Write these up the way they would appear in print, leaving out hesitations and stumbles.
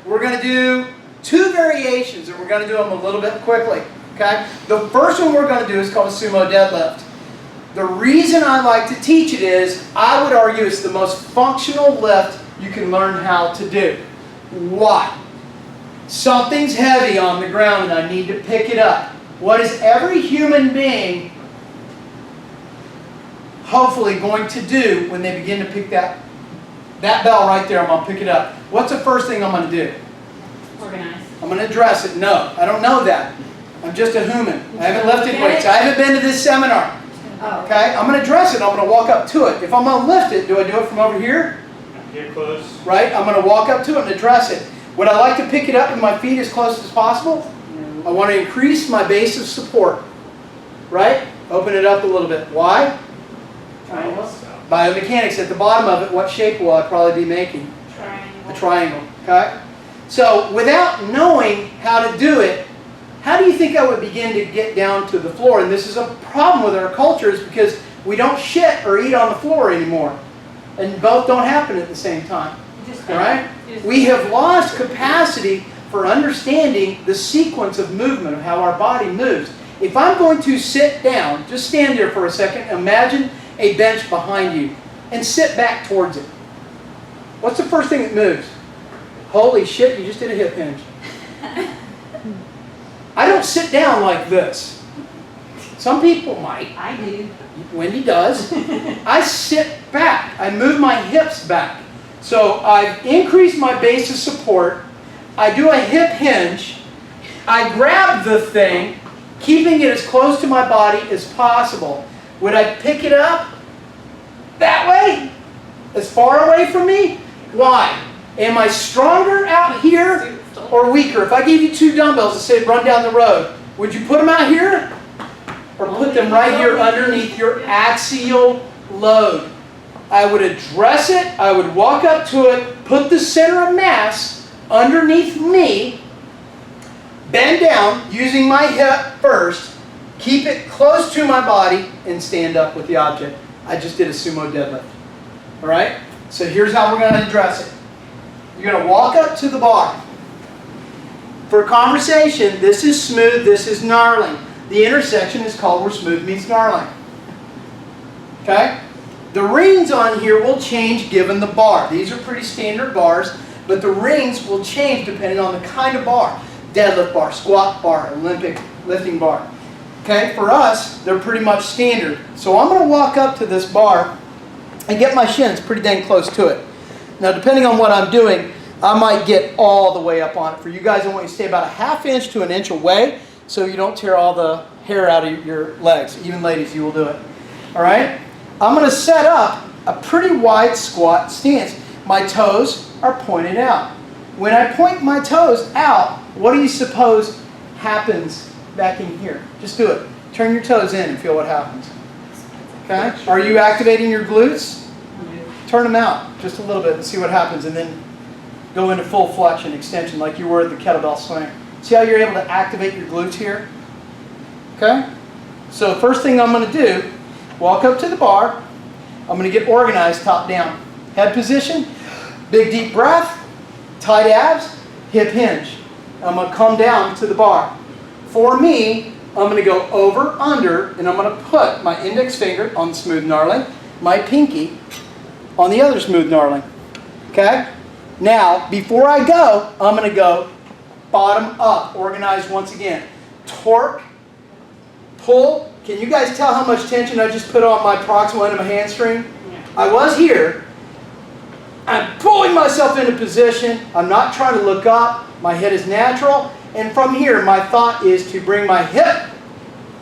we're going to do 2 variations, and we're going to do them a little bit quickly. Okay? The first one we're going to do is called a sumo deadlift. The reason I like to teach it is, I would argue it's the most functional lift you can learn how to do. Why? Something's heavy on the ground and I need to pick it up. What is every human being hopefully going to do when they begin to pick that bell right there? I'm going to pick it up. What's the first thing I'm going to do? Organize. I'm going to address it. No, I don't know that. I'm just a human. I haven't lifted weights. I haven't been to this seminar. Oh. Okay? I'm going to address it. I'm going to walk up to it. If I'm going to lift it, do I do it from over here? Get close. Right? I'm going to walk up to it and address it. Would I like to pick it up with my feet as close as possible? No. I want to increase my base of support. Right? Open it up a little bit. Why? Triangles. Biomechanics. At the bottom of it, what shape will I probably be making? Triangle. A triangle. Okay? So, without knowing how to do it, how do you think I would begin to get down to the floor? And this is a problem with our culture, is because we don't shit or eat on the floor anymore. And both don't happen at the same time. Right? We have lost capacity for understanding the sequence of movement of how our body moves. If I'm going to sit down, just stand there for a second, imagine a bench behind you, and sit back towards it. What's the first thing that moves? Holy shit, you just did a hip hinge. I don't sit down like this. Some people might. I do. Wendy does. I sit back. I move my hips back. So I've increased my base of support. I do a hip hinge. I grab the thing, keeping it as close to my body as possible. Would I pick it up that way? As far away from me? Why? Am I stronger out here or weaker? If I gave you 2 dumbbells and said run down the road, would you put them out here? Or put them right here underneath your axial load? I would address it, I would walk up to it, put the center of mass underneath me, bend down using my hip first, keep it close to my body, and stand up with the object. I just did a sumo deadlift. Alright? So here's how we're going to address it. You're going to walk up to the bar. For conversation, this is smooth, this is gnarling. The intersection is called where smooth meets gnarling. Okay? The rings on here will change given the bar. These are pretty standard bars, but the rings will change depending on the kind of bar. Deadlift bar, squat bar, Olympic lifting bar. Okay? For us, they're pretty much standard. So I'm going to walk up to this bar and get my shins pretty dang close to it. Now, depending on what I'm doing, I might get all the way up on it. For you guys, I want you to stay about a ½ inch to 1 inch away so you don't tear all the hair out of your legs. Even ladies, you will do it. All right? I'm going to set up a pretty wide squat stance. My toes are pointed out. When I point my toes out, what do you suppose happens back in here? Just do it. Turn your toes in and feel what happens. Okay? Are you activating your glutes? Turn them out just a little bit and see what happens, and then go into full flexion extension like you were at the kettlebell swing. See how you're able to activate your glutes here? Okay? So first thing I'm going to do, walk up to the bar. I'm going to get organized top down. Head position, big deep breath, tight abs, hip hinge. I'm going to come down to the bar. For me, I'm going to go over, under, and I'm going to put my index finger on the smooth gnarling, my pinky on the other smooth gnarling. Okay? Now, before I go, I'm going to go bottom up, organized once again. Torque, pull. Can you guys tell how much tension I just put on my proximal end of my hamstring? Yeah. I was here. I'm pulling myself into position. I'm not trying to look up. My head is natural. And from here, my thought is to bring my hip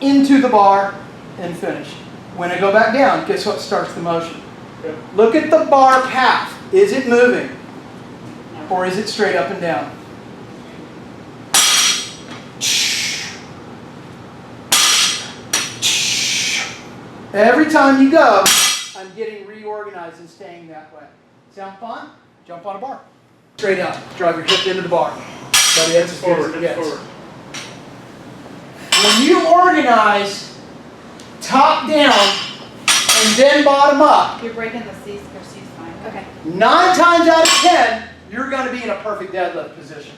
into the bar and finish. When I go back down, guess what starts the motion? Yep. Look at the bar path. Is it moving? Or is it straight up and down? Every time you go, I'm getting reorganized and staying that way. Sound fun? Jump on a bar. Straight up. Drive your hip into the bar. But it's as good as it gets. When you organize top down and then bottom up, You're breaking the C or C spine. Okay. 9 times out of 10, you're going to be in a perfect deadlift position.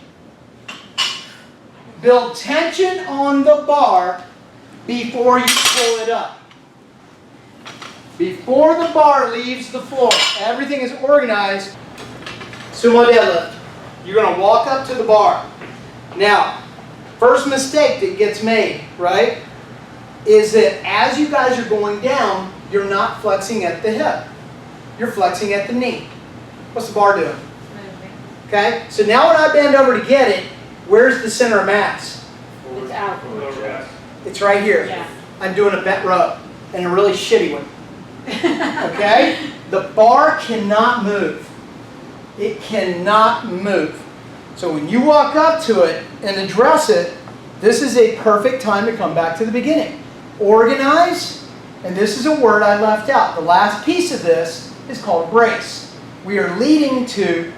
Build tension on the bar before you pull it up. Before the bar leaves the floor, everything is organized. Sumo deadlift. You're going to walk up to the bar. Now, first mistake that gets made, right, is that as you guys are going down, you're not flexing at the hip. You're flexing at the knee. What's the bar doing? Moving. Okay? So now when I bend over to get it, where's the center of mass? It's out. It's right here. Yeah. I'm doing a bent row, and a really shitty one. Okay? The bar cannot move. It cannot move. So when you walk up to it and address it, this is a perfect time to come back to the beginning. Organize, and this is a word I left out. The last piece of this is called brace. We are leading to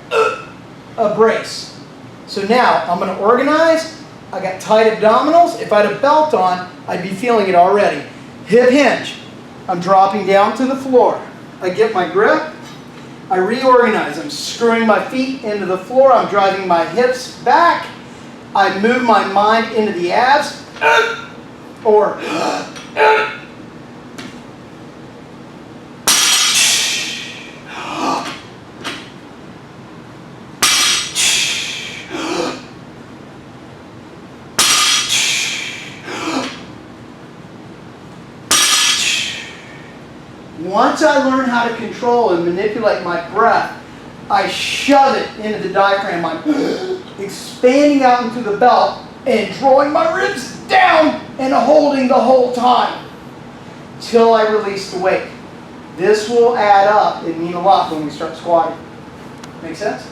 a brace. So now I'm going to organize. I got tight abdominals. If I had a belt on, I'd be feeling it already. Hip hinge. I'm dropping down to the floor. I get my grip. I reorganize. I'm screwing my feet into the floor. I'm driving my hips back. I move my mind into the abs. Or once I learn how to control and manipulate my breath, I shove it into the diaphragm. I'm expanding out into the belt and drawing my ribs down and holding the whole time till I release the weight. This will add up and mean a lot when we start squatting. Make sense?